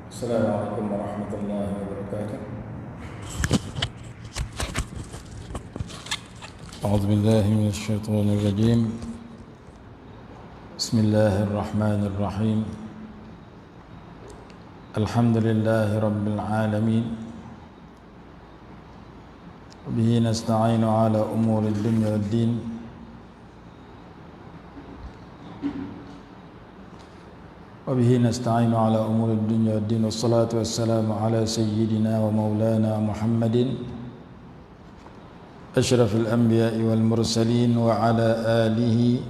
السلام عليكم ورحمة الله وبركاته. أعوذ بالله من الشيطان الرجيم. بسم الله الرحمن الرحيم. الحمد لله رب العالمين، وبه نستعين على أمور الدنيا والدين. وبه نستعين على أمور الدنيا والدين، والصلاة والسلام على سيدنا ومولانا محمد أشرف الأنبياء والمرسلين وعلى آله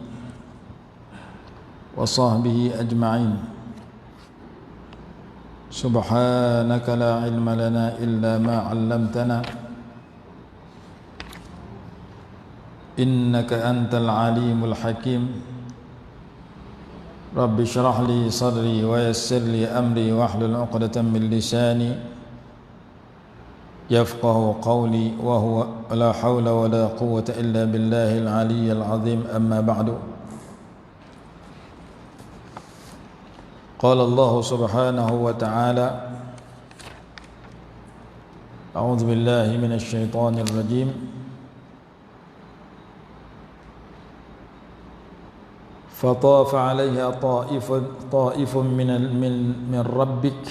وصحبه أجمعين. سبحانك لا علم لنا إلا ما علمتنا إنك أنت العليم الحكيم. رب اشرح لي صدري ويسر لي أمري واحلل عقدة من لساني يفقه قولي، وهو لا حول ولا قوة إلا بالله العلي العظيم. أما بعد، قال الله سبحانه وتعالى: أعوذ بالله من الشيطان الرجيم. فطاف عليها طائف من ربك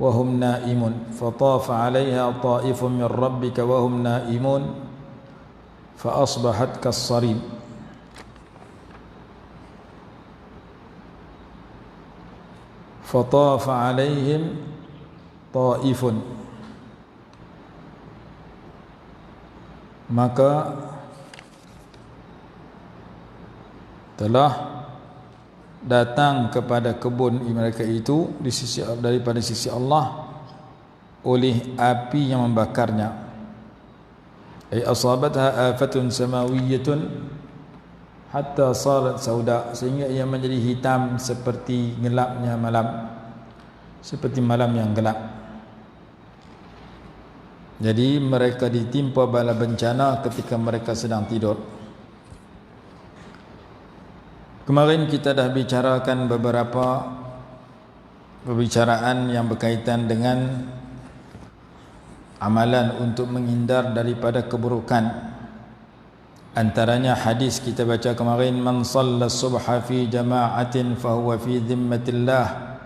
وهم نائمون. فطاف عليها طائف من ربك وهم نائمون فأصبحت كالصريم. فطاف عليهم طائف، maka telah datang kepada kebun mereka itu daripada sisi Allah oleh api yang membakarnya. Ay asabatha afatun samawiyyatun hatta sarat sauda, sehingga ia menjadi hitam seperti gelapnya malam, seperti malam yang gelap. Jadi mereka ditimpa bala bencana ketika mereka sedang tidur. Kemarin kita dah bicarakan beberapa pembicaraan yang berkaitan dengan amalan untuk menghindar daripada keburukan. Antaranya hadis kita baca kemarin, man shalla subha fi jama'atin fahuwa fi dhimmatillah.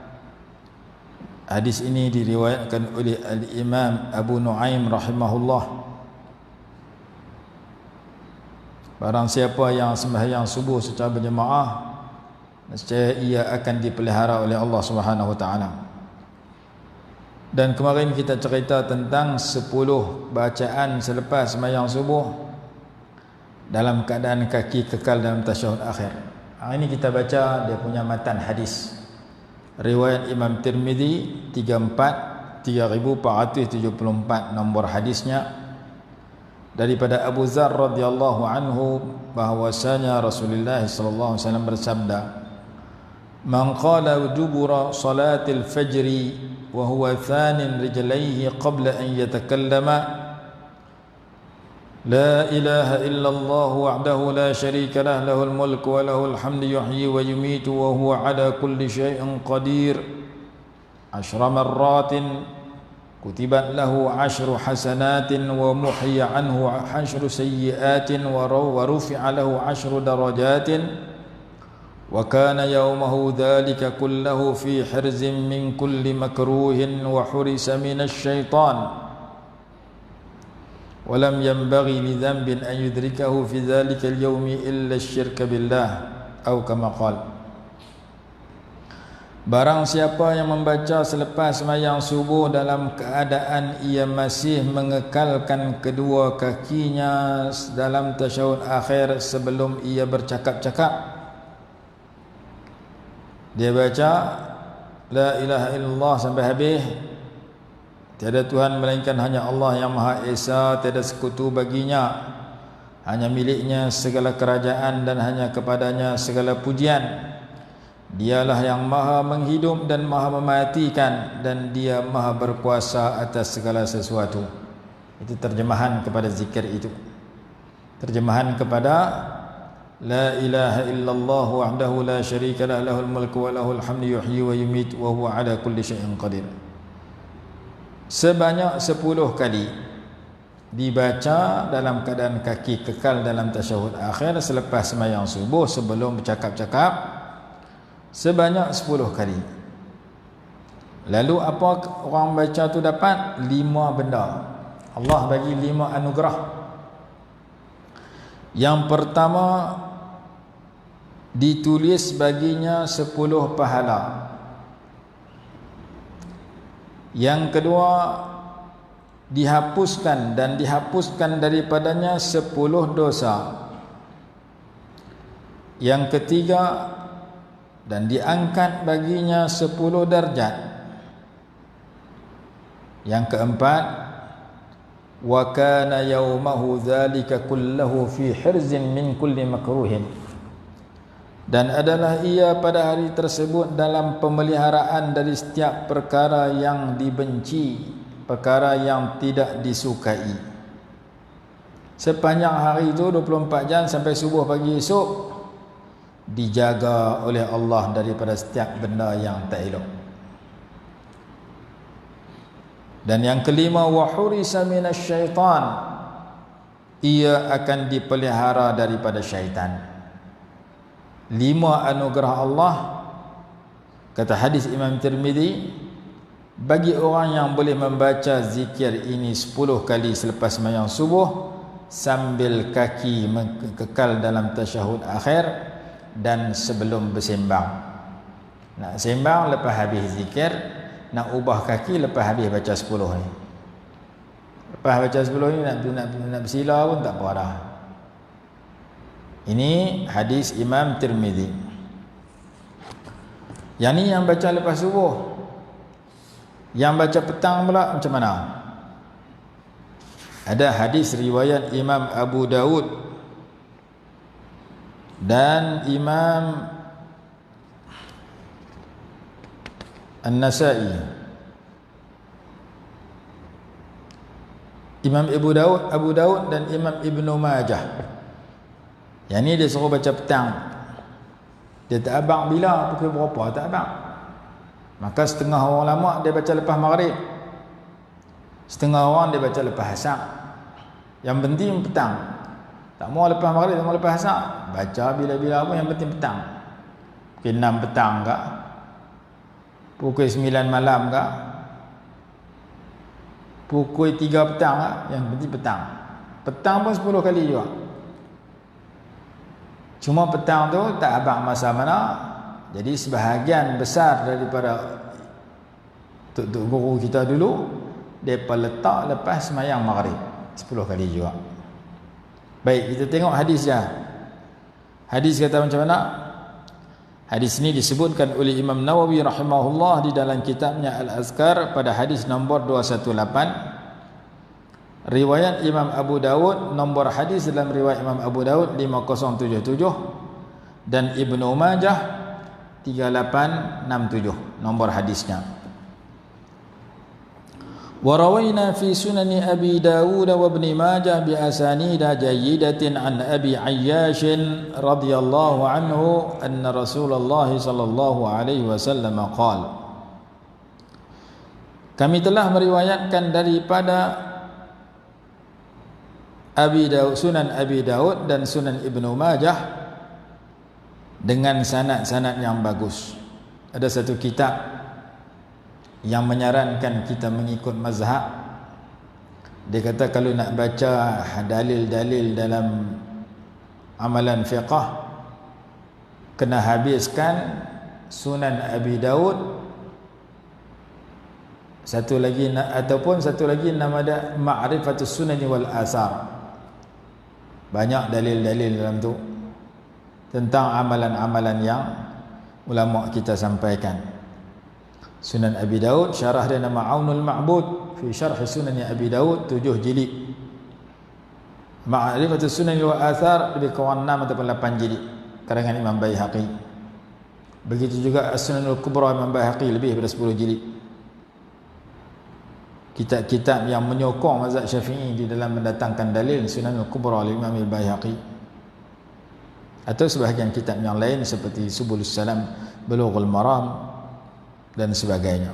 Hadis ini diriwayatkan oleh Al-Imam Abu Nuaim rahimahullah. Barang siapa yang sembahyang subuh secara berjemaah, nescaya ia akan dipelihara oleh Allah Subhanahu wa taala. Dan kemarin kita cerita tentang 10 bacaan selepas sembahyang subuh dalam keadaan kaki kekal dalam tasyahud akhir. Hari ini kita baca dia punya matan hadis. Riwayat Imam Tirmizi 3474 nombor hadisnya, daripada Abu Dzar radhiyallahu anhu bahwasanya Rasulullah sallallahu alaihi wasallam bersabda, man qala dubura salatil fajri wa huwa thanin rijlaihi qabla an yatakallama la ilaha illallah wahdahu la syarika lah, lahul mulku wa lahul hamdu yuhyi wa yumitu wa huwa ala kulli syai'in qadir 10 marratin kutibat lahu 10 hasanatin wa muhiya anhu 10 sayyiatin wa rufi'a lahu 10 darajatin wa kana yawmahu dhalika kullahu fi hirzin min kulli makruhin wa hurisa minasy syaitan wa lam yanbaghi li dhanbin an yudrikahu fi dhalika al-yawmi illa asy-syirka billah atau kama qala. Barang siapa yang membaca selepas sembahyang subuh dalam keadaan ia masih mengekalkan kedua kakinya dalam tasyahud akhir sebelum ia bercakap-cakap, dia baca la ilaha illallah sampai habis, tiada Tuhan melainkan hanya Allah yang Maha Esa, tiada sekutu baginya, hanya miliknya segala kerajaan dan hanya kepadanya segala pujian. Dialah yang maha menghidup dan maha mematikan, dan dia maha berkuasa atas segala sesuatu. Itu terjemahan kepada zikir itu. Terjemahan kepada لا إله إلا الله وحده لا شريك له له الملك وله الحمد يحيي ويميت وهو على كل شيء قدير. Sebanyak 10 kali dibaca dalam keadaan kaki kekal dalam tasyahud akhir selepas sembahyang subuh sebelum bercakap-cakap, sebanyak 10 kali. Lalu apa orang baca tu dapat? 5 benda. Allah bagi 5 anugerah. Yang pertama, ditulis baginya 10 pahala. Yang kedua, dihapuskan dan dihapuskan daripadanya 10 dosa. Yang ketiga, dan diangkat baginya 10 darjat. Yang keempat, wa kana yaumahu dzalika kullahu fi hirzin min kulli makruhin. Dan adalah ia pada hari tersebut dalam pemeliharaan dari setiap perkara yang dibenci, perkara yang tidak disukai. Sepanjang hari itu 24 jam sampai subuh pagi esok dijaga oleh Allah daripada setiap benda yang tak elok. Dan yang kelima, wa hurisa minasyaitan, ia akan dipelihara daripada syaitan. 5 anugerah Allah, kata hadis Imam Tirmizi, bagi orang yang boleh membaca zikir ini 10 kali selepas sembahyang subuh sambil kaki kekal dalam tasyahud akhir dan sebelum bersembang. Nak sembang lepas habis zikir, nak ubah kaki lepas habis baca 10 ni. Lepas baca 10 ni nak bersila pun tak apa dah. Ini hadis Imam Tirmizi. Yang ni yang baca lepas subuh. Yang baca petang pula macam mana? Ada hadis riwayat Imam Abu Daud dan Imam An-Nasa'i. Imam Abu Daud dan Imam Ibnu Majah. Yang ni dia suruh baca petang. Dia tak abang bila, pukul berapa, tak abang. Maka setengah orang lama dia baca lepas maghrib, setengah orang dia baca lepas asar. Yang penting petang. Tak mau lepas maghrib, tak mau lepas asar, baca bila-bila pun, yang penting petang. Pukul 6 petang kah, pukul 9 malam kah, pukul 3 petang kah, yang penting petang. Petang pun 10 kali juga. Cuma petang tu tak abang masa mana. Jadi sebahagian besar daripada tok guru kita dulu, mereka letak lepas sembahyang maghrib 10 kali juga. Baik, kita tengok hadis dia. Hadis kata macam mana? Hadis ini disebutkan oleh Imam Nawawi rahimahullah di dalam kitabnya Al-Azkar pada hadis nombor 218. Riwayat Imam Abu Daud, nombor hadis dalam riwayat Imam Abu Daud 5077 dan Ibnu Majah 3867 nombor hadisnya. Wa rawayna fi sunani Abi Dawud wa Ibn Majah bi asanida jayyidatin an Abi Ayyash radhiyallahu anhu anna Rasulullah sallallahu alaihi wasallam qala, kami telah meriwayatkan daripada Abi Daud, Sunan Abi Daud dan Sunan Ibnu Majah dengan sanad-sanad yang bagus. Ada satu kitab yang menyarankan kita mengikut mazhab. Dia kata kalau nak baca dalil-dalil dalam amalan fiqh, kena habiskan Sunan Abi Daud, satu lagi nama dia Ma'rifatus Sunani wal Asar. Banyak dalil-dalil dalam tu tentang amalan-amalan yang ulama kita sampaikan. Sunan Abi Daud, syarah dia nama Aunul Ma'bud fi syarh Sunan Abi Daud, 7 jilid. Ma'rifatus Sunan wal Athar lebih kurang 6 ataupun 8 jilid, karangan Imam Baihaqi. Begitu juga As-Sunanul Kubra Imam Baihaqi, lebih daripada 10 jilid. Kitab-kitab yang menyokong mazhab Syafi'i di dalam mendatangkan dalil, Sunanul Kubra oleh Imam Al-Baihaqi. atau sebahagian kitab yang lain seperti Subulus Salam, Bulughul Maram dan sebagainya.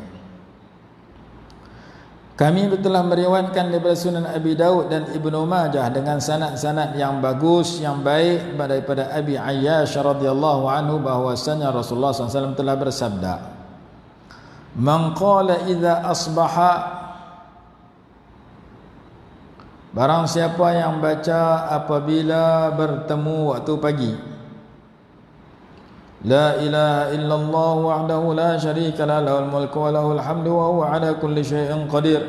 Kami telah meriwayatkan daripada Sunan Abi Daud dan Ibnu Majah dengan sanad-sanad yang bagus, yang baik daripada Abi Ayyash radhiyallahu anhu bahwasanya Rasulullah SAW telah bersabda, "Man qala idza asbaha," barang siapa yang baca apabila bertemu waktu pagi, "La ilaha illallah wahdahu la syarika lah, lahul mulku wa lahul hamdu wa huwa ala kulli syai'in qadir."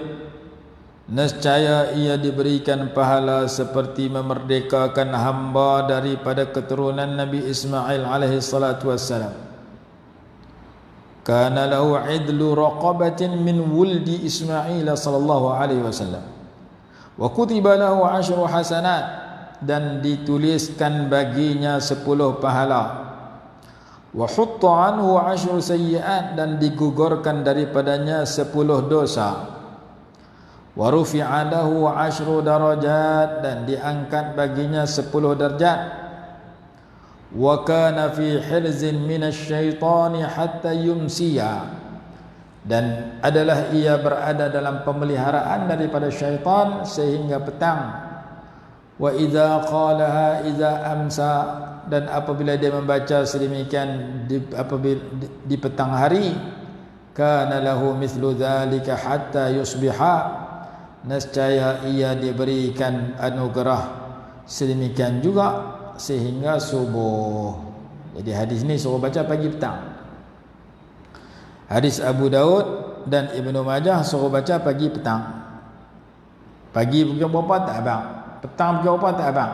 Nescaya ia diberikan pahala seperti memerdekakan hamba daripada keturunan Nabi Ismail alaihi salatu wassalam. Kana lahu idlu raqabatin min wuldi Ismail sallallahu alaihi wasallam. Wa kutiba lahu 10 hasanat, dan dituliskan baginya 10 pahala. Wa hutta anhu 10 sayyi'at, dan digugurkan daripadanya 10 dosa. Wa rufi'a lahu 10 darajat, dan diangkat baginya 10 darjat. Wa kana fi hirzin minasyaitani hatta yumsiya, dan adalah ia berada dalam pemeliharaan daripada syaitan sehingga petang. Wa idza qalaha idza amsa, dan apabila dia membaca sedemikian di petang hari, kana lahu mithlu dzalika hatta yusbiha, nescaya ia diberikan anugerah sedemikian juga sehingga subuh. Jadi hadis ni suruh baca pagi petang. Hadis Abu Daud dan Ibnu Majah suruh baca pagi petang. Pagi pukul berapa tak abang, petang pukul berapa tak abang.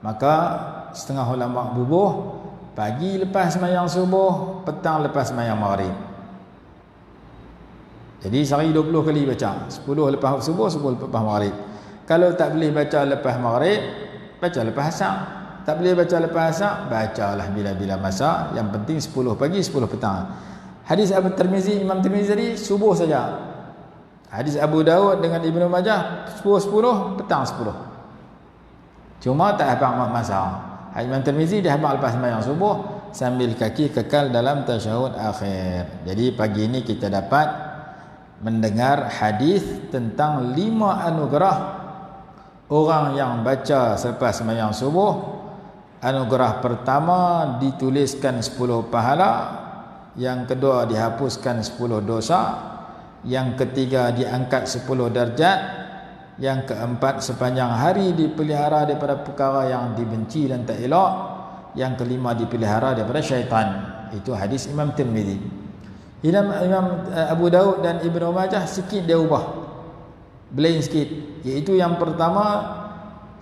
Maka setengah ulama bubuh, pagi lepas sembahyang subuh, petang lepas sembahyang maghrib. Jadi sehari 20 kali baca, 10 lepas subuh, 10 lepas maghrib. Kalau tak boleh baca lepas maghrib, baca lepas asar. Tak boleh baca lepas asar, bacalah bila-bila masa. Yang penting 10 pagi, 10 petang. Hadis Abu Tirmizi, Imam Tirmizi tadi subuh saja. Hadis Abu Daud dengan Ibnu Majah subuh 10, petang 10. Cuma tak hafal masa. Hadis Imam Tirmizi dia hafal lepas sembahyang subuh sambil kaki kekal dalam tasyahud akhir. Jadi pagi ini kita dapat mendengar hadis tentang 5 anugerah orang yang baca selepas sembahyang subuh. Anugerah pertama dituliskan 10 pahala, yang kedua dihapuskan 10 dosa, yang ketiga diangkat 10 darjat, yang keempat sepanjang hari dipelihara daripada perkara yang dibenci dan tak elok, yang kelima dipelihara daripada syaitan. Itu hadis Imam Tirmizi. Imam Abu Daud dan Ibnu Majah sikit dia ubah, belain sikit, iaitu yang pertama,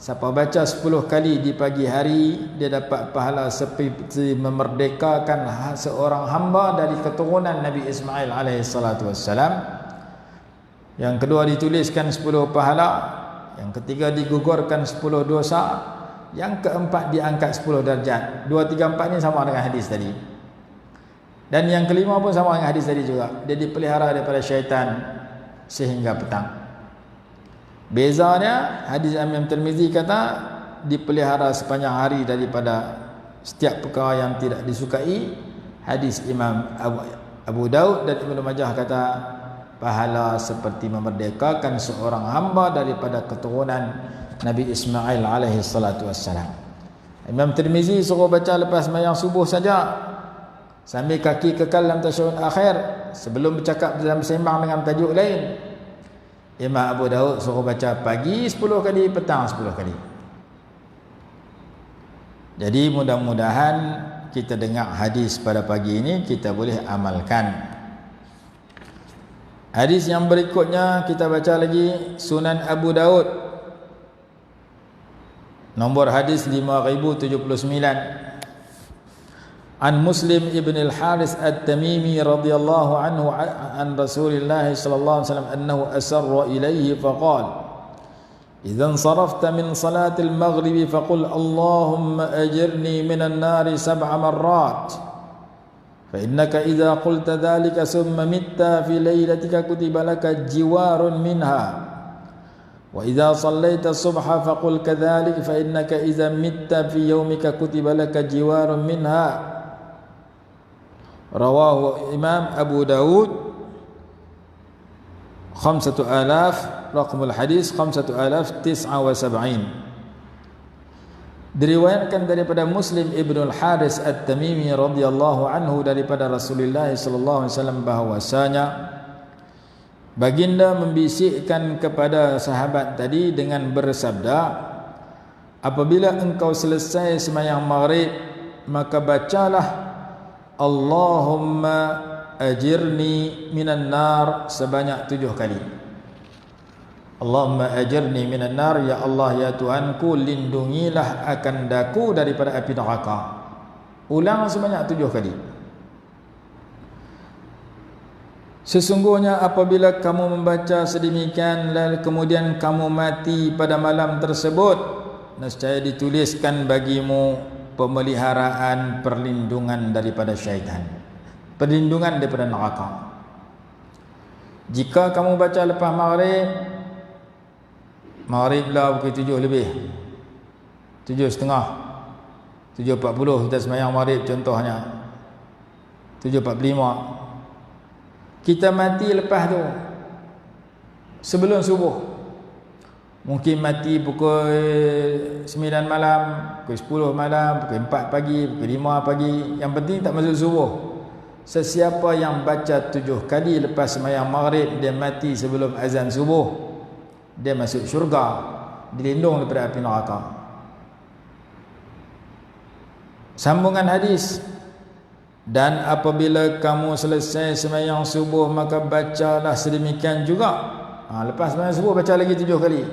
siapa baca 10 kali di pagi hari, dia dapat pahala seperti memerdekakan seorang hamba dari keturunan Nabi Ismail alaihi salatu wassalam. Yang kedua dituliskan 10 pahala, yang ketiga digugurkan 10 dosa, yang keempat diangkat 10 darjat. 2, 3, 4 ni sama dengan hadis tadi. Dan yang kelima pun sama dengan hadis tadi juga, dia dipelihara daripada syaitan sehingga petang. Bezanya hadis Imam Tirmizi kata dipelihara sepanjang hari daripada setiap perkara yang tidak disukai. Hadis Imam Abu Daud dan Ibnu Majah kata pahala seperti memerdekakan seorang hamba daripada keturunan Nabi Ismail alaihi salatu wassalam. Imam Tirmizi suruh baca lepas sembahyang subuh saja sambil kaki kekal dalam tasyahud akhir sebelum bercakap dalam sembang dengan tajuk lain. Imam Abu Daud suruh baca pagi 10 kali, petang 10 kali. Jadi mudah-mudahan kita dengar hadis pada pagi ini kita boleh amalkan. Hadis yang berikutnya kita baca lagi, Sunan Abu Daud, nombor hadis 5079. An Muslim ibn al-Haris at-Tamimi radhiyallahu anhu an Rasulillah sallallahu alaihi wasallam annahu asarra ilayhi faqala idza sarafta min salati al-maghrib faqul Allahumma ajirni minan nari 7 marrat fa innaka idza qulta dhalika thumma mitta fi laylatika kutiba laka jiwarun minha Wa idza sallaita subha faqul kadzalik fa innaka idza mitta fi yaumika kutiba laka jiwarun minha. Rawahu Imam Abu Dawud 5000, raqamul hadis 5079. Diriwayatkan daripada Muslim Ibnu Al-Haris At-Tamimi radhiyallahu anhu daripada Rasulullah sallallahu alaihi wasallam bahwasanya baginda membisikkan kepada sahabat tadi dengan bersabda, apabila engkau selesai sembahyang maghrib maka bacalah Allahumma ajirni minan nar sebanyak 7 kali. Allahumma ajirni minan nar, ya Allah ya Tuhanku, lindungilah akan daku daripada api neraka. Ulang sebanyak 7 kali. Sesungguhnya apabila kamu membaca sedemikian lalu kemudian kamu mati pada malam tersebut, nescaya dituliskan bagimu pemeliharaan perlindungan daripada syaitan, perlindungan daripada neraka. Jika kamu baca lepas Maghrib lah pukul 7 lebih, 7.30, 7.40 kita sembahyang maghrib contohnya, 7.45 kita mati lepas tu sebelum subuh. Mungkin mati pukul 9 malam, pukul 10 malam, pukul 4 pagi, pukul 5 pagi, yang penting tak masuk subuh. Sesiapa yang baca 7 kali lepas sembahyang maghrib dia mati sebelum azan subuh, dia masuk syurga, dilindung daripada api neraka. Sambungan hadis, dan apabila kamu selesai sembahyang subuh maka bacalah sedemikian juga. Lepas sembahyang subuh baca lagi 7 kali.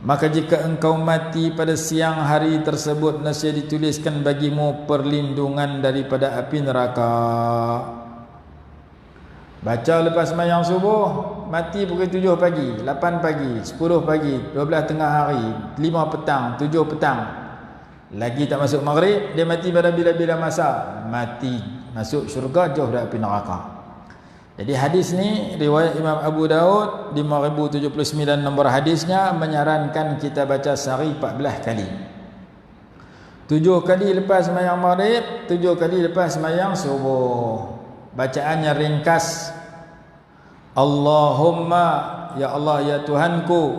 Maka jika engkau mati pada siang hari tersebut, nescaya dituliskan bagimu perlindungan daripada api neraka. Baca lepas sembahyang subuh, mati pukul 7 pagi, 8 pagi, 10 pagi, 12 tengah hari, 5 petang, 7 petang. Lagi tak masuk maghrib, dia mati pada bila-bila masa. Mati, masuk syurga, jauh dari api neraka. Jadi hadis ni riwayat Imam Abu Daud 5079 nombor hadisnya, menyarankan kita baca sehari 14 kali. 7 kali lepas sembahyang maghrib, 7 kali lepas sembahyang subuh. Bacaannya ringkas. Allahumma, ya Allah ya Tuhanku,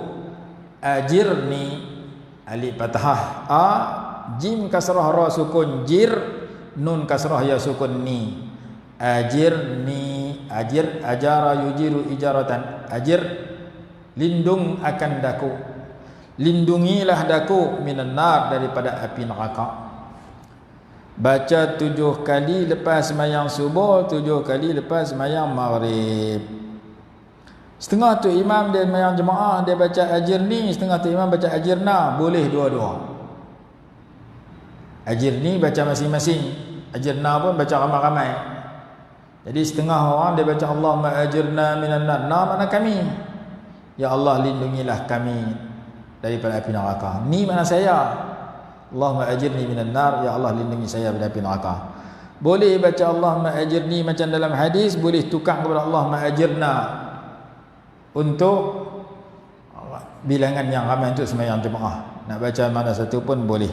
ajirni, alif fathah a, jim kasrah ra sukun jir, nun kasrah ya sukun ni. Ajirni, ajir, ajara yujiru ijaratan, ajir, lindung akan daku, lindungilah daku minan nar, daripada api neraka. Baca 7 kali lepas sembahyang subuh, 7 kali lepas sembahyang maghrib. Setengah tu imam dia sembahyang jemaah, dia baca ajirni, setengah tu imam baca ajirna, boleh dua-dua. Ajirni baca masing-masing, ajirna pun baca ramai-ramai. Jadi setengah orang dia baca Allahumma ajirna minan nar, makna kami, ya Allah lindungilah kami daripada api neraka. Ni makna saya, Allahumma ajirni minan nar, ya Allah lindungi saya dari api neraka. Boleh baca Allahumma ajirni macam dalam hadis, boleh tukar kepada Allahumma ajirna untuk bilangan yang ramai untuk sembahyang jemaah. Nak baca mana satu pun boleh.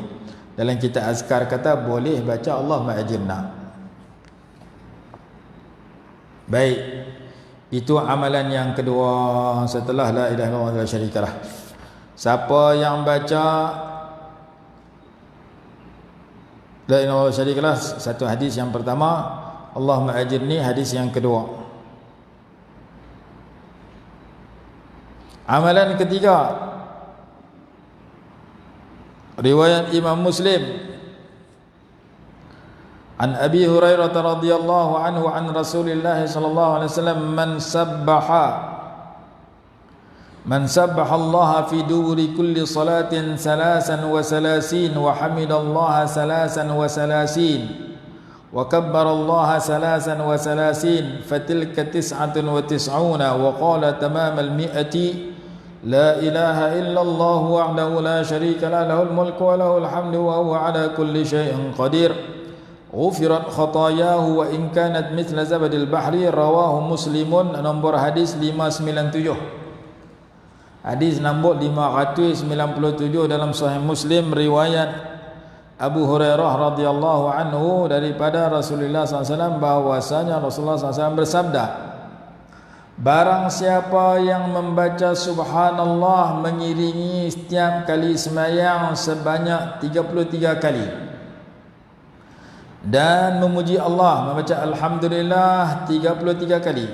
Dalam kitab azkar kata boleh baca Allahumma ajirna. Baik, itu amalan yang kedua setelah la ilaha illallah wa la syarikalah. Siapa yang baca la ilaha illallah wa la syarikalah, satu hadis yang pertama, Allahumma ajirni hadis yang kedua. Amalan ketiga, riwayat Imam Muslim an Abi Hurairah radhiyallahu anhu an Rasulillah sallallahu alaihi wasallam, man sabbaha Allah fi duburi kulli salatin 33 wa hamidallaha 33 wa kabbara Allah 33 fatilka 99 wa qala tamam al-mi'ati la ilaha illallah wahdahu la syarika lah, lahul mulku wa lahul hamdu wa huwa ala kulli syai'in qadir, ghufirat khatayahu wa in kanat mithla zabadil bahri. Rawahu Muslimun, nombor hadis 597. Hadis nombor 597 dalam Sahih Muslim riwayat Abu Hurairah radhiyallahu anhu daripada Rasulullah SAW bahwasanya Rasulullah SAW bersabda, barang siapa yang membaca subhanallah mengiringi setiap kali sembahyang sebanyak 33 kali dan memuji Allah membaca alhamdulillah 33 kali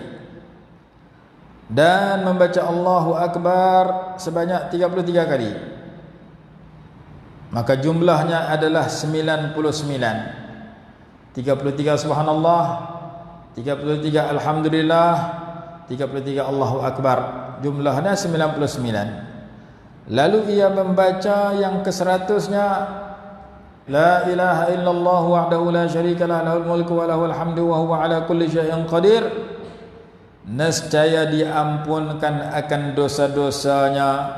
dan membaca Allahu Akbar sebanyak 33 kali, maka jumlahnya adalah 99. 33 subhanallah, 33 alhamdulillah, 33 Allahu Akbar, jumlahnya 99. Lalu ia membaca yang ke-100-nya, la ilaha illallah wahdahu la syarika lah lahul mulku wa lahul hamdu wa huwa ala kulli syai'in qadir, nescaya diampunkan akan dosa-dosanya,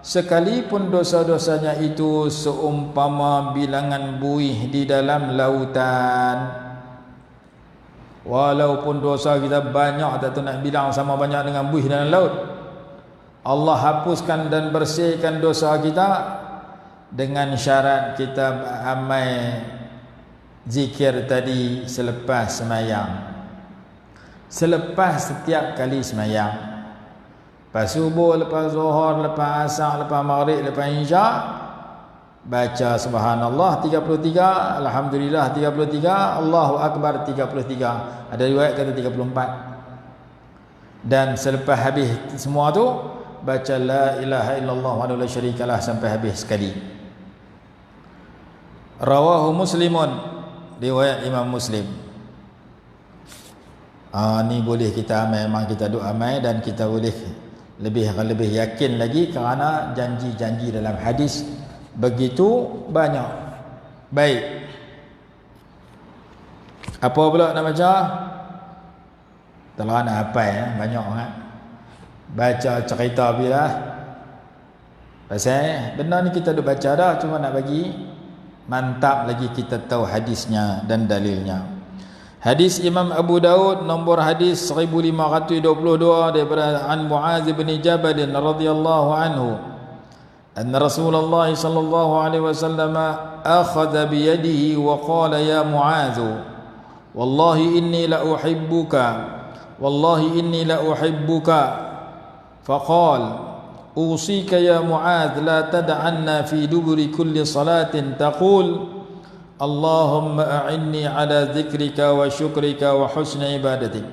sekalipun dosa-dosanya itu seumpama bilangan buih di dalam lautan. Walaupun dosa kita banyak, tak tahu nak bilang sama banyak dengan buih dalam laut, Allah hapuskan dan bersihkan dosa kita dengan syarat kita amal zikir tadi selepas sembahyang, selepas setiap kali sembahyang, lepas subuh, lepas zuhur, lepas asar, lepas maghrib, lepas isya, baca subhanallah 33, alhamdulillah 33, Allahu Akbar 33, ada riwayat kata 34. Dan selepas habis semua tu baca la ilaha illallah wahdahu la syarikalah sampai habis sekali. Rawahu Muslimun, riwayat Imam Muslim. Ni boleh kita amal, memang kita doa amal dan kita boleh lebih yakin lagi kerana janji-janji dalam hadis begitu banyak. Baik, apa pula nak baca? Telah nak hafal banyak sangat. Baca cerita bila pasal benda ni kita dah baca dah, cuma nak bagi mantap lagi kita tahu hadisnya dan dalilnya. Hadis Imam Abu Daud nombor hadis 1522 daripada an Muaz bin Jabal radhiyallahu anhu anna Rasulullah sallallahu alaihi wasallam akhadha bi yadihi wa qala ya Muaz wallahi inni la uhibbuka wallahi inni la uhibbuka faqala usika ya Muaz la tad'anna fi duburi kulli salatin taqul Allahumma a'inni ala zikrika wa syukrika wa husni ibadatik.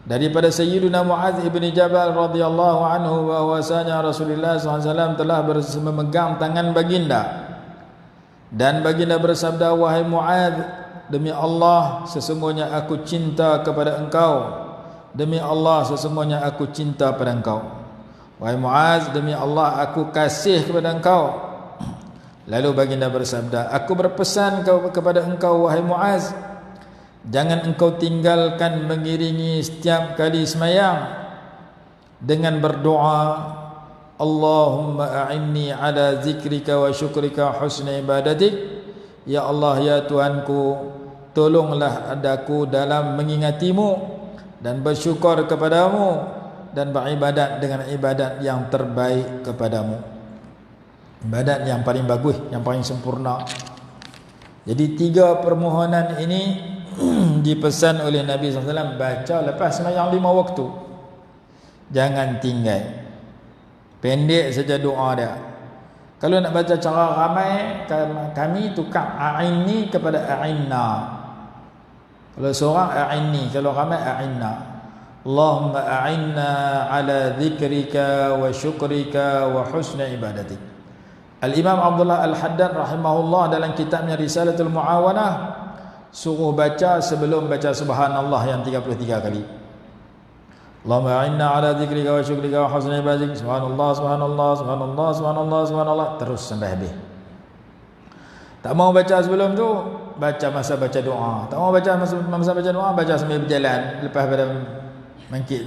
Daripada Sayyidina Muaz ibn Jabal radhiyallahu anhu bahwasanya Rasulullah SAW telah memegang tangan baginda dan baginda bersabda, wahai Muaz, demi Allah sesungguhnya aku cinta kepada engkau, demi Allah sesungguhnya aku cinta pada engkau. Wahai Muaz, demi Allah aku kasih kepada engkau. Lalu baginda bersabda, aku berpesan kepada engkau wahai Muaz, jangan engkau tinggalkan mengiringi setiap kali sembahyang dengan berdoa, Allahumma a'inni ala zikrika wa syukrika husni ibadatik. Ya Allah, ya Tuhanku, tolonglah adaku dalam mengingatimu dan bersyukur kepadamu dan beribadat dengan ibadat yang terbaik kepadamu, ibadat yang paling bagus, yang paling sempurna. Jadi 3 permohonan ini dipesan oleh Nabi SAW baca lepas sembahyang 5 waktu. Jangan tinggal. Pendek saja doa dia. Kalau nak baca cara ramai, kami tukar a'inni kepada a'inna. Kalau seorang a'inni, kalau ramai a'inna. Allahumma a'inna ala zikrika wa syukrika wa husni ibadatik. Al-Imam Abdullah Al-Haddad rahimahullah dalam kitabnya Risalatul Muawanah suruh baca sebelum baca subhanallah yang 33 kali. Allahumma a'inna ala dzikrika wa syukrika wa husni ibadatik. Subhanallah, subhanallah, subhanallah, subhanallah, subhanallah, terus sampai habis. Tak mau baca sebelum tu, baca masa baca doa. Tak mau baca masa baca doa, baca sambil berjalan lepas pada bangkit.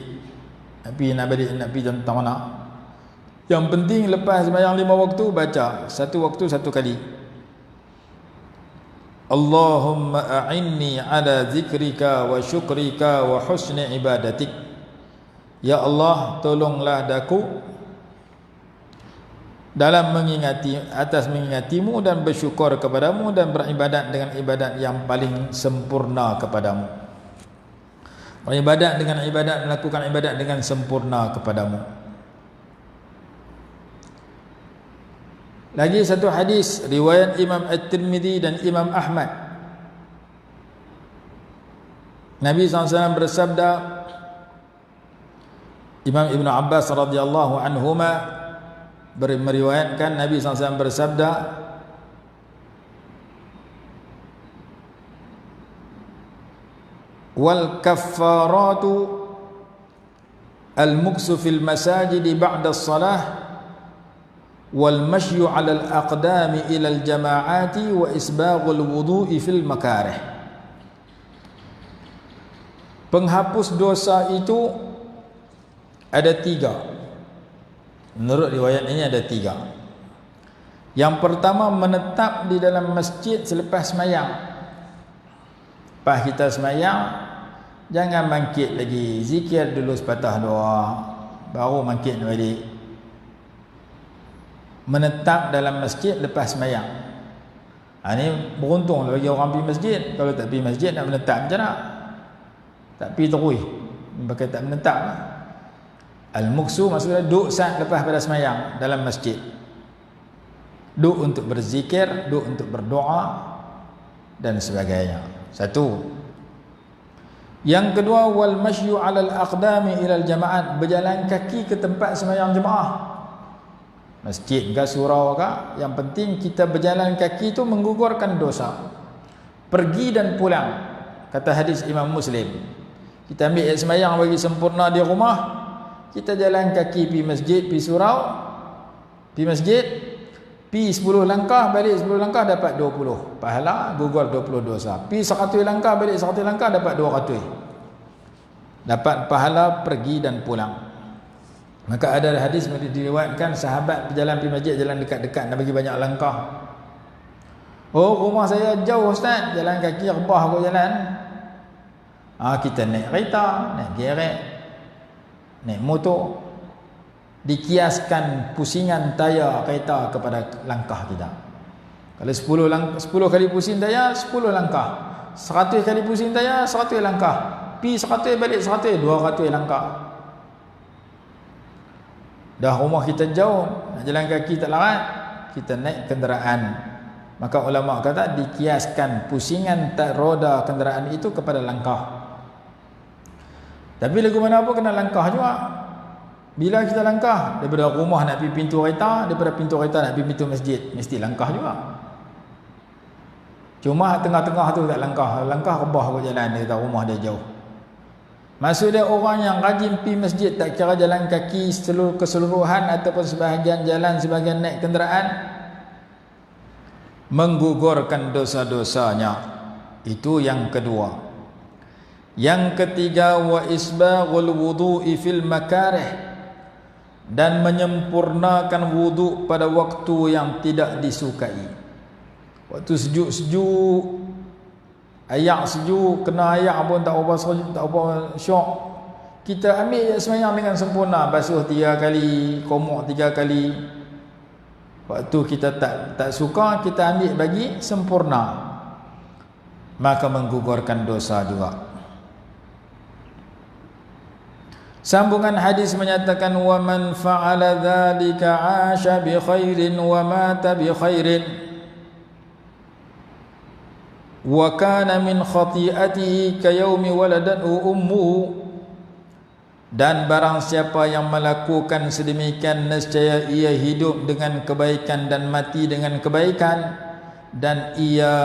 Nak pergi tentang mana. Yang penting lepas sembahyang 5 waktu baca satu waktu satu kali. Allahumma a'inni ala zikrika wa syukrika wa husni ibadatik. Ya Allah, tolonglah daku dalam mengingatimu dan bersyukur kepadamu dan beribadat dengan ibadat yang paling sempurna kepadamu. Beribadat dengan ibadat, melakukan ibadat dengan sempurna kepadamu. Lagi satu hadis riwayat Imam At-Tirmidzi dan Imam Ahmad. Nabi SAW bersabda, Imam Ibn Abbas radhiyallahu anhuma meriwayatkan Nabi SAW bersabda, wal kaffaratu al-muksu fil masajid ba'da as-salah wal mashyu 'ala al-aqdami ila al-jama'ati wa isbaghul wudu'i fil makarih. Penghapus dosa itu ada 3. Menurut riwayat ini ada 3. Yang pertama, menetap di dalam masjid selepas sembahyang. Pas kita sembahyang, jangan bangkit lagi, zikir dulu sepatah doa, baru bangkit balik. Menetap dalam masjid lepas sembahyang. Ini beruntung bagi orang pergi masjid. Kalau tak pergi masjid nak menetap macam mana? Tak pergi terus, pakai tak menetap. Al-muksu maksudnya duduk saat lepas pada sembahyang dalam masjid. Duduk untuk berzikir, duduk untuk berdoa dan sebagainya. Satu. Yang kedua, wal mashyu 'alal aqdami ila al-jama'at, berjalan kaki ke tempat sembahyang jemaah. Masjid ke surau ke, yang penting kita berjalan kaki itu menggugurkan dosa. Pergi dan pulang. Kata hadis Imam Muslim. Kita ambil sembahyang bagi sempurna di rumah, kita jalan kaki pergi masjid, pergi surau, pergi masjid, pergi 10 langkah, balik 10 langkah dapat 20 pahala, gugur 20 dosa. Pergi 100 langkah, balik 100 langkah dapat 200. Dapat pahala pergi dan pulang. Maka ada hadis diriwayatkan sahabat berjalan pergi masjid, jalan dekat-dekat, nak bagi banyak langkah. Oh, rumah saya jauh Ustaz, jalan kaki rebah aku jalan. Kita naik kereta, naik gerek, naik motor. Dikiaskan pusingan tayar kereta kepada langkah kita. Kalau 10 kali pusing tayar, 10 langkah. 100 kali pusing tayar, 100 langkah. Pi 100 balik 100, 200 langkah. Dah rumah kita jauh, nak jalan kaki tak larat, kita naik kenderaan. Maka ulama kata dikiaskan pusingan roda kenderaan itu kepada langkah. Tapi lagu mana apa kena langkah juga. Bila kita langkah daripada rumah nak pergi pintu kereta, daripada pintu kereta nak pergi pintu masjid, mesti langkah juga. Cuma tengah-tengah tu tak langkah. Langkah rebah ke jalan dia, kata rumah dia jauh. Maksud dia orang yang rajin pergi masjid, tak kira jalan kaki keseluruhan ataupun sebahagian jalan, sebahagian naik kenderaan, menggugurkan dosa-dosanya. Itu yang kedua. Yang ketiga, wa isbaghul wudu'i fil makarih, dan menyempurnakan wudu pada waktu yang tidak disukai. Waktu sejuk-sejuk, ayak sejuk, kena ayak pun tak apa syok. Kita ambil sembahyang dengan sempurna, basuh 3 kali, komok 3 kali. Waktu kita tak suka, kita ambil bagi sempurna, maka menggugurkan dosa juga. Sambungan hadis menyatakan, wa man fa'ala dzalika 'asha bi khairin wa mata bi khairin wa kana min khati'atihi ka yaumi waladatu ummuhu. Dan barang siapa yang melakukan sedemikian, nescaya ia hidup dengan kebaikan dan mati dengan kebaikan, dan ia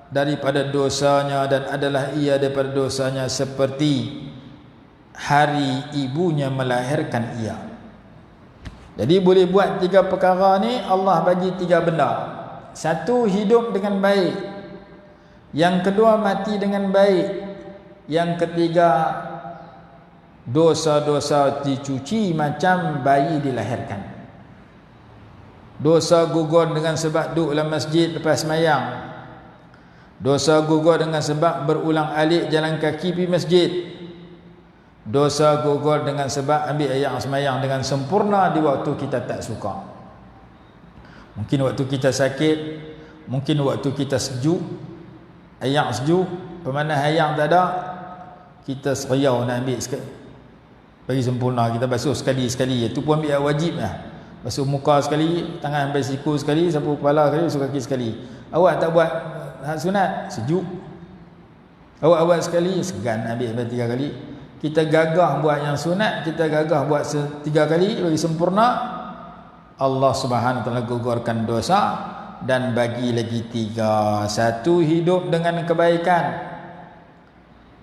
daripada dosanya, dan adalah ia daripada dosanya seperti hari ibunya melahirkan ia. Jadi boleh buat 3 perkara ni, Allah bagi 3 benda. 1, hidup dengan baik. Yang kedua, mati dengan baik. Yang ketiga, dosa-dosa dicuci macam bayi dilahirkan. Dosa gugur dengan sebab duduk dalam masjid lepas sembahyang. Dosa gugur dengan sebab berulang alik jalan kaki pergi masjid. Dosa gugur dengan sebab ambil ayat sembahyang dengan sempurna di waktu kita tak suka. Mungkin waktu kita sakit, mungkin waktu kita sejuk, hayang sejuk, pemandang hayang tak ada, kita seriau nak ambil sekali, bagi sempurna kita basuh sekali-sekali. Itu pun ambil wajib lah. Basuh muka sekali, tangan sampai siku sekali, sapu kepala sekali, basuh kaki sekali. Awak tak buat hak sunat, sejuk. Awak buat sekali, segan ambil sampai 3 kali. Kita gagah buat yang sunat, kita gagah buat 3 kali bagi sempurna, Allah Subhanahu Wa Taala gugurkan dosa dan bagi lagi 3. 1, hidup dengan kebaikan.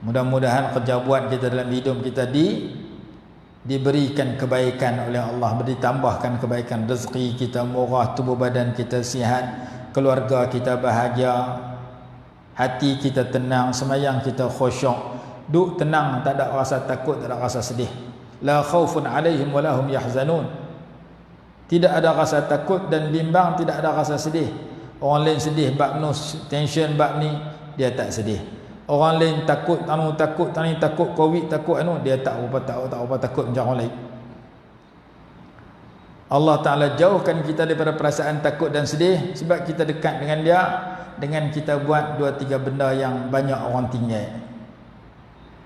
Mudah-mudahan kerja buat kita dalam hidup kita diberikan kebaikan oleh Allah, ditambahkan kebaikan, rezeki kita murah, tubuh badan kita sihat, keluarga kita bahagia, hati kita tenang, semayang kita khusyuk, duk tenang, tak ada rasa takut, tak ada rasa sedih. La khaufun alaihim wa lahum yahzanun. Tidak ada rasa takut dan bimbang, tidak ada rasa sedih. Orang lain sedih bab no tension bab ni, dia tak sedih. Orang lain takut takut covid, takut dia tak apa takut macam orang lain. Allah Taala jauhkan kita daripada perasaan takut dan sedih sebab kita dekat dengan dia, dengan kita buat 2-3 benda yang banyak orang tinggal.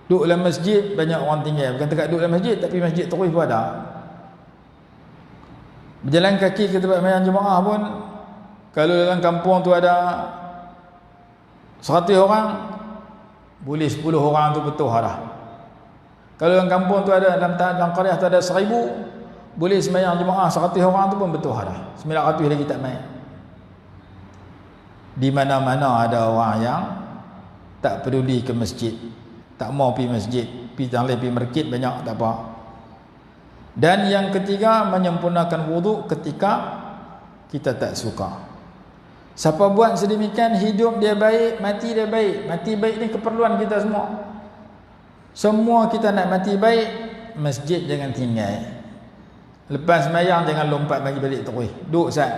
Duduk dalam masjid banyak orang tinggal, bukan dekat duduk dalam masjid, tapi masjid terus pun ada. Berjalan kaki ke tempat sembahyang jemaah pun, kalau dalam kampung tu ada 100 orang, boleh 10 orang tu betul dah. Kalau dalam kampung tu ada, dalam qaryah tu ada 1000, boleh sembahyang jemaah 100 orang tu pun betul dah. 900 lagi tak main. Di mana-mana ada orang yang tak peduli ke masjid, tak mau pergi masjid, pergi tangleh, pergi market banyak, tak apa. Dan yang ketiga, menyempurnakan wuduk ketika kita tak suka. Siapa buat sedemikian, hidup dia baik, mati dia baik. Mati baik ni keperluan kita semua. Semua kita nak mati baik, masjid jangan tinggal. Lepas sembahyang jangan lompat bagi balik terus. Duduk sat.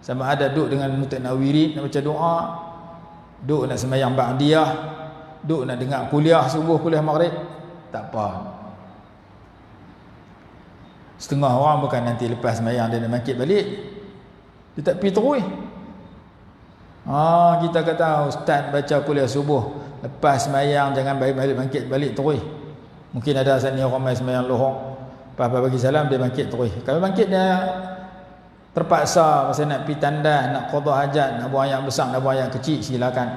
Sama ada duduk dengan nak wirid, nak baca doa, duduk nak sembahyang ba'diyah, duduk nak dengar kuliah subuh, kuliah maghrib, tak apa. Setengah orang bukan nanti lepas sembahyang dia nak bangkit balik, dia tak pergi terus. Kita kata ustaz baca kuliah subuh, lepas sembahyang jangan bangkit balik terus. Mungkin ada asal ni orang main sembahyang lohong, lepas bagi salam dia bangkit terus. Kalau bangkit dia terpaksa pasal nak pergi tandas, nak qada hajat, nak buang yang besar, nak buang yang kecil, silakan.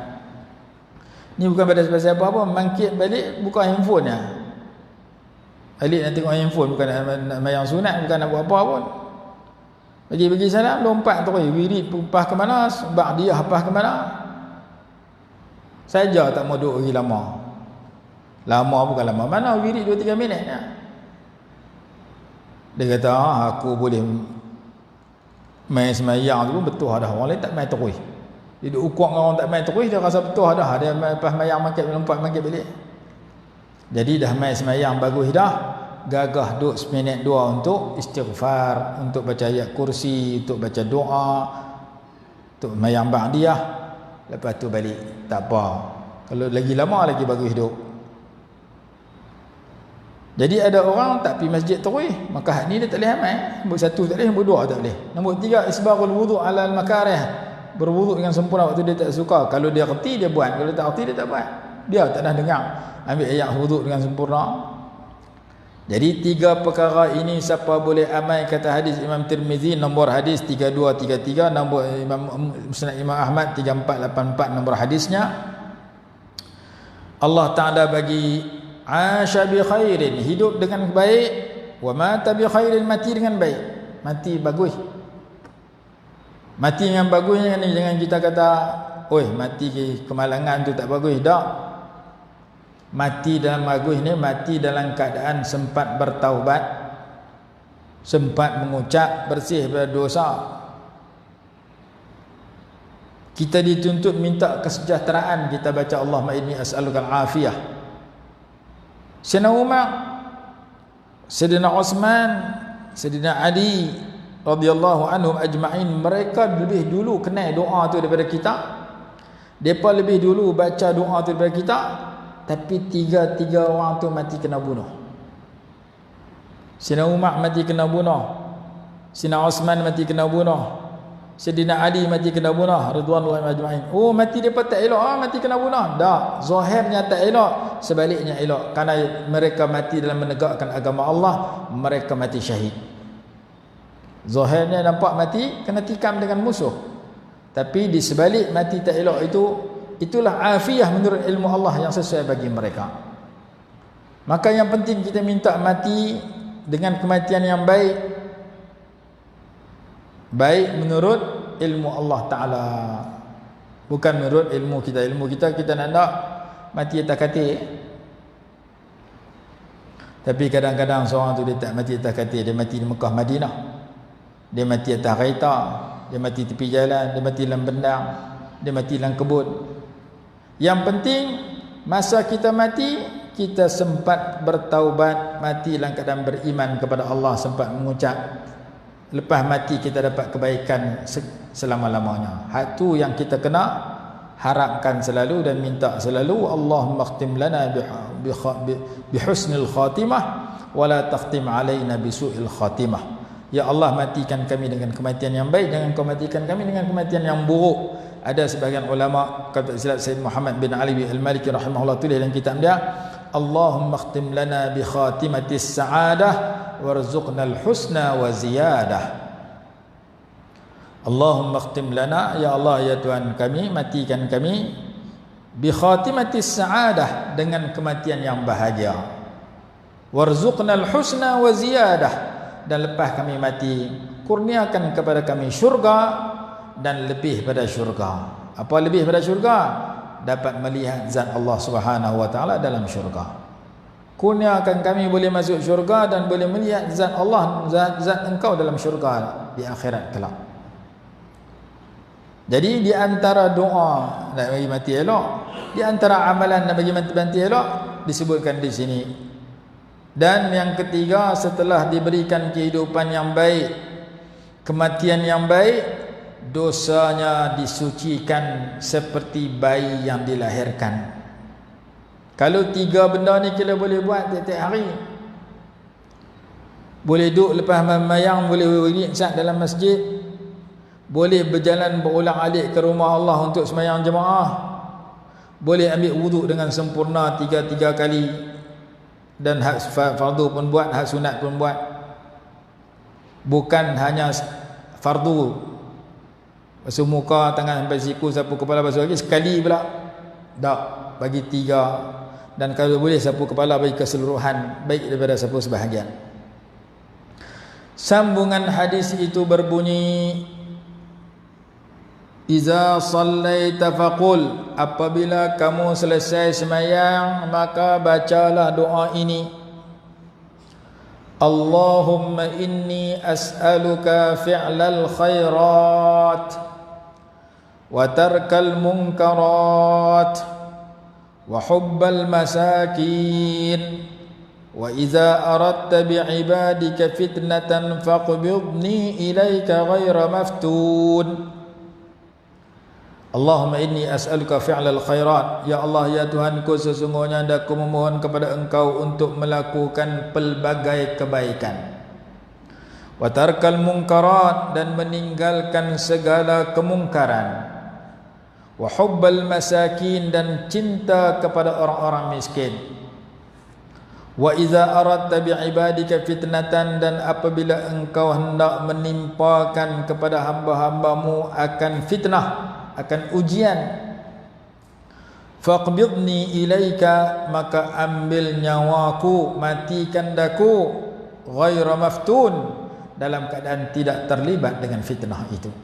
Ni bukan pada siapa apa, bangkit balik buka handphone ya. Alik nak tengok handphone, bukan nak mayang sunat, bukan nak buat apa pun. Bagi salam, lompat terus. Wirid pas ke mana, ba'diyah pas ke mana. Saja tak mau duduk lagi lama. Lama bukan lama. Mana wirid 2-3 minit ya. Dia kata, aku boleh main semayang tu pun betul dah. Orang lain tak main terus. Dia duduk ukur dengan orang tak main terus, dia rasa betul dah. Dia lepas mayang lompat balik. Jadi dah main semayang bagus dah, gagah duduk seminit 2 untuk istighfar, untuk baca ayat kursi, untuk baca doa, untuk semayang ba'diyah, lepas tu balik. Tak apa, kalau lagi lama lagi bagus hidup. Jadi ada orang tak pergi masjid terus, maka hak ni dia tak boleh amal. Nombor 1 tak boleh, nombor 2 tak boleh. Nombor 3, isbagul wudu' alal makarih, berwuduk dengan sempurna waktu dia tak suka. Kalau dia reti dia buat, kalau tak reti dia tak buat. Dia tak dah dengar ambil ayat wuduk dengan sempurna. Jadi 3 perkara ini siapa boleh amal, kata hadis Imam Tirmizi nombor hadis 3233, nombor Musnad Imam Ahmad 3484 nombor hadisnya. Allah Taala bagi asya bi khairin, hidup dengan baik, wa mata bi khairin, mati dengan baik. Mati bagus. Mati yang bagusnya ni, jangan kita kata, oi mati kemalangan tu tak bagus. Tak. Mati dalam bagus ni, mati dalam keadaan sempat bertaubat, sempat mengucap bersih daripada dosa. Kita dituntut minta kesejahteraan, kita baca Allahumma inni as'aluka al-afiyah. Sayyidina Umar, Sayyidina Uthman, Sayyidina Ali radhiyallahu anhum ajma'in, mereka lebih dulu kenal doa tu daripada kita. Depa lebih dulu baca doa tu daripada kita. Tapi tiga orang tu mati kena bunuh. Sayyidina Umar mati kena bunuh, Sayyidina Uthman mati kena bunuh, Sayyidina Ali mati kena bunuh radhiyallahu ajma'in. Oh, mati depa tak elok, mati kena bunuh. Tak, zahirnya tak elok, sebaliknya elok. Kerana mereka mati dalam menegakkan agama Allah, mereka mati syahid. Zahirnya nampak mati kena tikam dengan musuh. Tapi di sebalik mati tak elok itu, itulah afiah menurut ilmu Allah yang sesuai bagi mereka. Maka yang penting kita minta mati dengan kematian yang baik. Baik menurut ilmu Allah Ta'ala, bukan menurut ilmu kita. Ilmu kita, kita nak mati atas katil. Tapi kadang-kadang seorang tu dia tak mati atas katil, dia mati di Mekah Madinah, dia mati atas kereta, dia mati tepi jalan, dia mati dalam bendang, dia mati dalam kebun. Yang penting masa kita mati, kita sempat bertaubat, mati dalam keadaan beriman kepada Allah, sempat mengucap, lepas mati kita dapat kebaikan selama-lamanya. Hak tu yang kita kena harapkan selalu dan minta selalu. Allahumma khtim lana bihusnil khatimah wa la takhtim alaina bisu'il khatimah. Ya Allah, matikan kami dengan kematian yang baik, jangan kau matikan kami dengan kematian yang buruk. Ada sebahagian ulama, kata silap Sayyid Muhammad bin Ali al-Maliki rahimahullah, tulis dalam kitab dia, Allahumma khtim lana bi khatimatis sa'adah warzuqnal husna wa ziyadah. Allahumma khtim lana, ya Allah ya Tuhan kami, matikan kami bi khatimatis sa'adah, dengan kematian yang bahagia. Warzuqnal husna wa ziyadah, dan lepas kami mati kurniakan kepada kami syurga dan lebih pada syurga. Apa lebih pada syurga? Dapat melihat zat Allah Subhanahu wa taala dalam syurga. Kurniakan kami boleh masuk syurga dan boleh melihat zat Allah, zat engkau dalam syurga di akhirat kelak. Jadi di antara doa nak bagi mati elok, di antara amalan nak bagi mati elok disebutkan di sini. Dan yang ketiga, setelah diberikan kehidupan yang baik, kematian yang baik, dosanya disucikan seperti bayi yang dilahirkan. Kalau tiga benda ni kita boleh buat tiap-tiap hari, boleh duduk lepas memayang, boleh wirid dalam masjid, boleh berjalan berulang-alik ke rumah Allah untuk sembahyang jemaah, boleh ambil wuduk dengan sempurna tiga kali, dan hak fardu pun buat, hak sunat pun buat. Bukan hanya fardu basuh muka, tangan sampai siku, sapu kepala, basuh kaki sekali pula. Tak, bagi tiga. Dan kalau boleh sapu kepala bagi keseluruhan, baik daripada sapu sebahagian. Sambungan hadis itu berbunyi, Iza sallaita faqul, apabila kamu selesai sembahyang maka bacalah doa ini. Allahumma inni as'aluka fi'lal khairat wa tarkal munkarat wa hubbal masakin wa idza aradta bi'ibadika fitnatan faqbidni ilaika ghaira maftun. Allahumma inni as'aluka fi'lal khairat, ya Allah ya Tuhanku, sesungguhnya aku memohon kepada Engkau untuk melakukan pelbagai kebaikan, wa tarkal munkarat, dan meninggalkan segala kemungkaran, wa hubbal masakin, dan cinta kepada orang-orang miskin, wa idza aradta bi'ibadika fitnatan, dan apabila Engkau hendak menimpakan kepada hamba-hambamu akan fitnah, akan ujian, faqbidni ilaika, maka ambil nyawaku, matikan daku, ghaira maftun, dalam keadaan tidak terlibat dengan fitnah itu.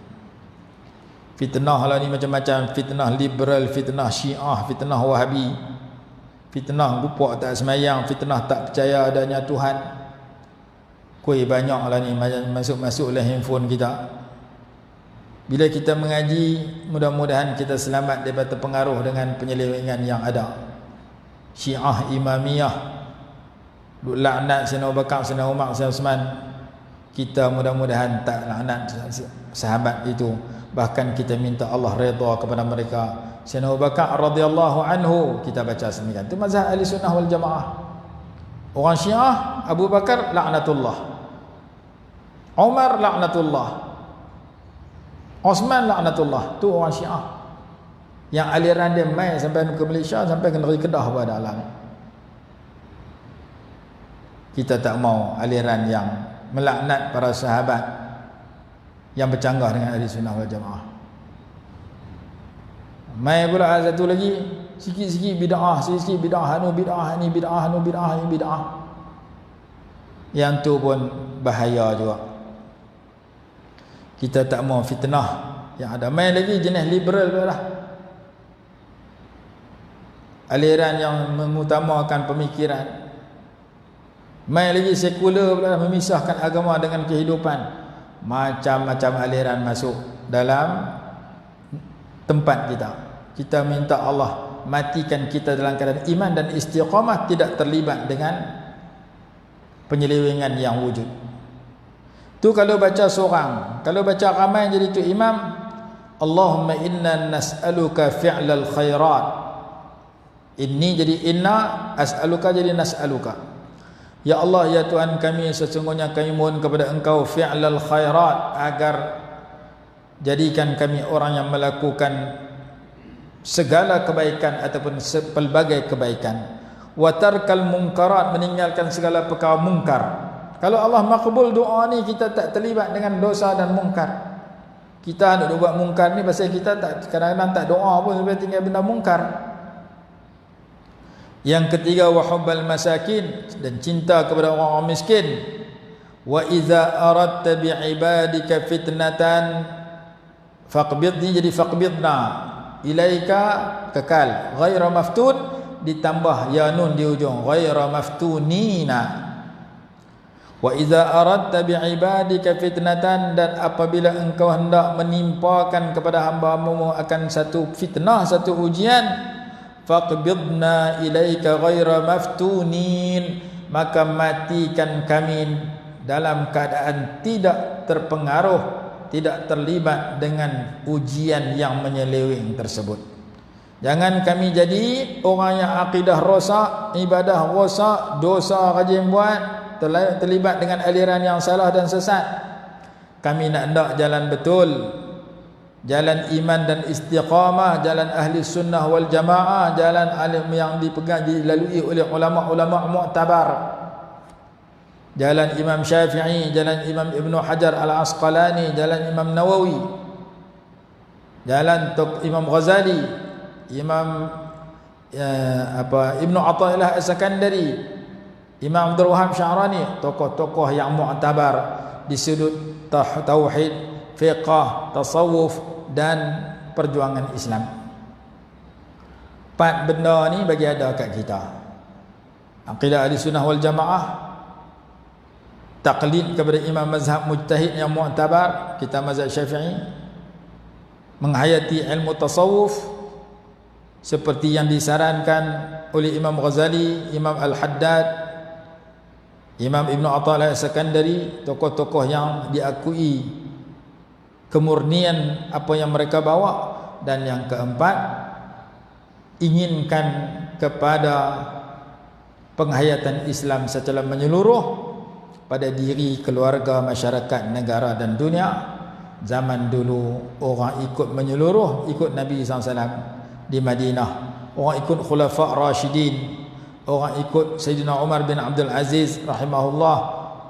Fitnah lah ni macam-macam, fitnah liberal, fitnah syiah, fitnah wahabi, fitnah gupok tak semayang, fitnah tak percaya adanya Tuhan. Kuih banyak lah ni masuk-masuk lah handphone kita. Bila kita mengaji, mudah-mudahan kita selamat daripada terpengaruh dengan penyelewengan yang ada. Syiah Imamiyah, duk laknat Sayyidina Abu Bakar, Sayyidina Umar, Sayyidina Uthman. Kita mudah-mudahan tak laknat sahabat itu. Bahkan kita minta Allah redha kepada mereka. Sayyidina Abu Bakar radhiyallahu anhu, kita baca semikian. Itu mazhab ahli sunnah wal jamaah. Orang Syiah, Abu Bakar laknatullah, Umar laknatullah, Osman laknatullah, tu orang Syiah yang aliran dia main sampai ke Malaysia, sampai ke negeri Kedah pada alam. Kita tak mau aliran yang melaknat para sahabat yang bercanggah dengan ahli sunnah wal jamaah. Main pula satu lagi, sikit-sikit bid'ah, sikit-sikit bid'ah, anu bid'ah, ni bid'ah, anu bid'ah, ni bid'ah. Yang tu pun bahaya juga. Kita tak mau fitnah yang ada. Main lagi jenis liberal pula lah. Aliran yang mengutamakan pemikiran. Main lagi sekular pula, memisahkan agama dengan kehidupan. Macam-macam aliran masuk dalam tempat kita. Kita minta Allah matikan kita dalam keadaan iman dan istiqamah, tidak terlibat dengan penyelewengan yang wujud. Tu kalau baca seorang, kalau baca ramai jadi tu imam. Allahumma inna nas'aluka fi'lal khairat. Ini jadi inna, as'aluka jadi nas'aluka. Ya Allah, ya Tuhan kami, sesungguhnya kami mohon kepada Engkau fi'lal khairat, agar jadikan kami orang yang melakukan segala kebaikan ataupun pelbagai kebaikan. Wa tarkal munkarat, meninggalkan segala perkara mungkar. Kalau Allah makbul doa ni, kita tak terlibat dengan dosa dan mungkar. Kita nak buat mungkar ni pasal kita tak, kadang-kadang tak doa pun sampai tinggal benda mungkar. Yang ketiga, wa hubbal masakin, dan cinta kepada orang-orang miskin. Wa idza aradta bi ibadika fitnatan faqbidni, jadi faqbidna ilaika, kekal, ghaira maftun, ditambah ya nun di ujung, ghaira maftunina. Wa idza aradta bi ibadika fitnatan, dan apabila engkau hendak menimpakan kepada hamba-Mu akan satu fitnah, satu ujian, faqbidna ilaika ghaira maftunin, maka matikan kami dalam keadaan tidak terpengaruh, tidak terlibat dengan ujian yang menyeleweng tersebut. Jangan kami jadi orang yang akidah rosak, ibadah rosak, dosa rajin buat, terlibat dengan aliran yang salah dan sesat. Kami nak jalan betul, jalan iman dan istiqamah, jalan ahli sunnah wal jamaah, jalan alim yang dipegang, dilalui oleh ulama-ulama mu'tabar, jalan Imam Syafi'i, jalan Imam Ibn Hajar Al-Asqalani, jalan Imam Nawawi, jalan Imam Ghazali, Imam Ibn Athaillah As-Sakandari, Imam Abdul Wahab Sya'rani, tokoh-tokoh yang mu'tabar di sudut tauhid, fiqh, tasawuf dan perjuangan Islam. 4 benda ni bagi ada kat kita. Aqidah ahli sunnah wal jamaah, taklid kepada imam mazhab mujtahid yang mu'tabar, kita mazhab Syafi'i, menghayati ilmu tasawuf seperti yang disarankan oleh Imam Ghazali, Imam Al-Haddad, Imam Ibn Athaillah As-Sakandari, tokoh-tokoh yang diakui kemurnian apa yang mereka bawa. Dan yang keempat, inginkan kepada penghayatan Islam secara menyeluruh pada diri, keluarga, masyarakat, negara dan dunia. Zaman dulu orang ikut menyeluruh, ikut Nabi SAW di Madinah, orang ikut Khulafa' Rashidin, orang ikut Sayyidina Umar bin Abdul Aziz rahimahullah,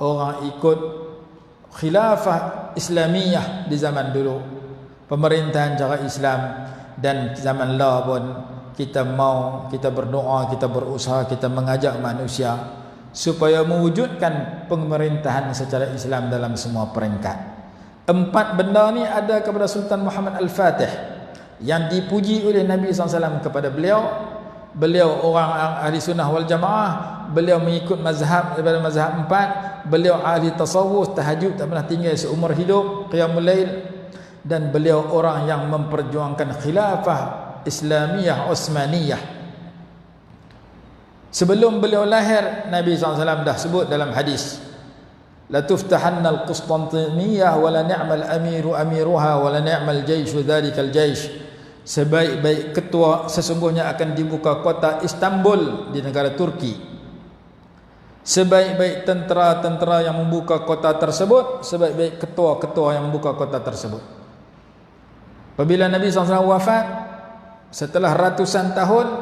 orang ikut khilafah Islamiyah di zaman dulu, pemerintahan cara Islam. Dan zaman lah pun kita berdoa, kita berusaha, kita mengajak manusia supaya mewujudkan pemerintahan secara Islam dalam semua peringkat. 4 benda ni ada kepada Sultan Muhammad Al-Fatih yang dipuji oleh Nabi SAW kepada beliau. Beliau orang ahli sunnah wal jamaah, beliau mengikut mazhab daripada mazhab 4, beliau ahli tasawuf, tahajud tak pernah tinggal seumur hidup, qiyamul lail, dan beliau orang yang memperjuangkan khilafah Islamiyah Utsmaniyah. Sebelum beliau lahir, Nabi SAW dah sebut dalam hadis, la tuftahanna al-Qustantiniyah wa la ni'mal amiru amiruha wa la ni'mal jaishu dhalikal jaish. Sebaik-baik ketua sesungguhnya akan dibuka kota Istanbul di negara Turki. Sebaik-baik tentera-tentera yang membuka kota tersebut, sebaik-baik ketua-ketua yang membuka kota tersebut. Apabila Nabi SAW wafat, setelah ratusan tahun,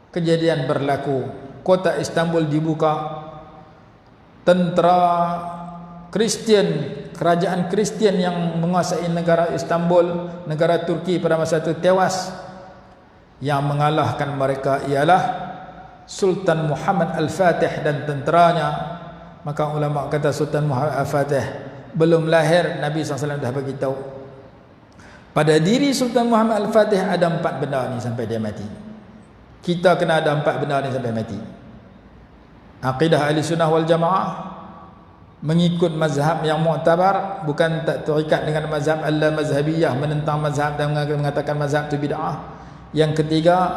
kejadian berlaku. Kota Istanbul dibuka, tentera Kristian, kerajaan Kristian yang menguasai negara Istanbul, negara Turki pada masa itu tewas. Yang mengalahkan mereka ialah Sultan Muhammad Al-Fatih dan tenteranya. Maka ulama kata Sultan Muhammad Al-Fatih belum lahir, Nabi SAW dah beritahu pada diri Sultan Muhammad Al-Fatih ada 4 benda ni sampai dia mati. Kita kena ada 4 benda ni sampai mati. Aqidah Ahli Sunnah wal Jamaah, mengikut mazhab yang mu'tabar, bukan tak terikat dengan mazhab al-mazhabiyah, menentang mazhab dan mengatakan mazhab itu bid'ah. Yang ketiga,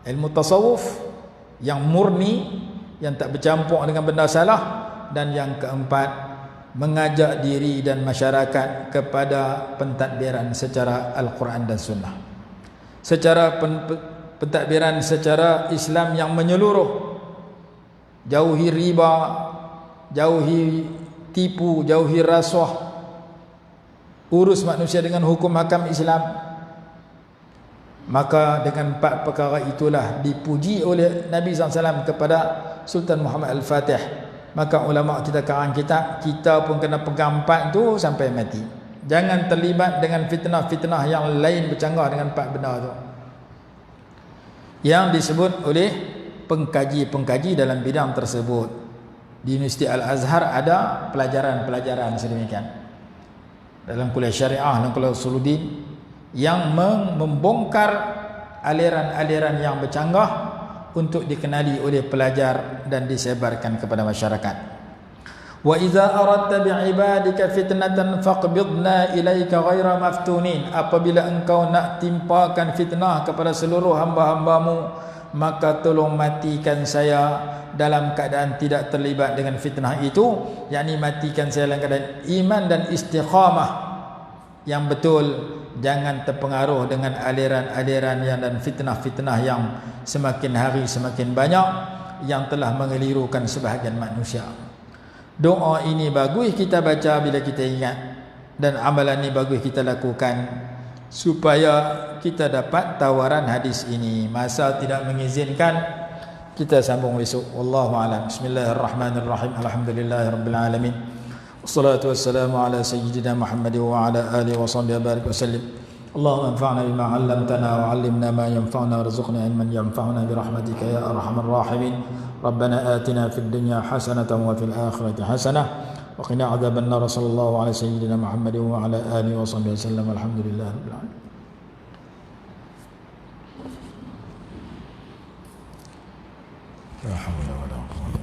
ilmu tasawuf yang murni, yang tak bercampur dengan benda salah. Dan yang keempat, mengajak diri dan masyarakat kepada pentadbiran secara Al-Quran dan Sunnah, secara pentadbiran secara Islam yang menyeluruh. Jauhi riba, jauhi tipu, jauhi rasuah, urus manusia dengan hukum hakam Islam. Maka dengan 4 perkara itulah dipuji oleh Nabi SAW kepada Sultan Muhammad Al-Fatih. Maka ulama kita karang kita pun kena pegang 4 tu sampai mati. Jangan terlibat dengan fitnah-fitnah yang lain bercanggah dengan 4 benda tu, yang disebut oleh pengkaji-pengkaji dalam bidang tersebut. Di Universiti Al-Azhar ada pelajaran-pelajaran sedemikian dalam kuliah syariah dan kuliah usuluddin yang membongkar aliran-aliran yang bercanggah untuk dikenali oleh pelajar dan disebarkan kepada masyarakat. Wa idza aradta bi'ibadika fitnatan faqbidna ilaika ghaira maftunin. Apabila engkau nak timpakan fitnah kepada seluruh hamba-hambamu, maka tolong matikan saya dalam keadaan tidak terlibat dengan fitnah itu, yakni matikan saya dalam keadaan iman dan istiqamah yang betul. Jangan terpengaruh dengan aliran-aliran yang dan fitnah-fitnah yang semakin hari semakin banyak, yang telah mengelirukan sebahagian manusia. Doa ini bagus kita baca bila kita ingat, dan amalan ini bagus kita lakukan supaya kita dapat tawaran hadis ini. Masa tidak mengizinkan, kita sambung besok. Wallahu a'lam. Bismillahirrahmanirrahim. Alhamdulillahirabbil alamin. Wassalatu wassalamu ala sayyidina Muhammad wa ala alihi wa sahbihi barik wa sallim. Allahumma anfa'na bima 'allamtana wa 'allimna ma yanfa'una warzuqna ilman yanfa'una bi rahmatika ya arhamar rahimin. Rabbana atina fid dunya hasanatan wa fil akhirati hasanah wa qina 'adzaban nar. Sallallahu ala sayyidina Muhammad wa ala alihi wa sahbihi wasallam. Alhamdulillahirabbil alamin. La hawla wa la quwwata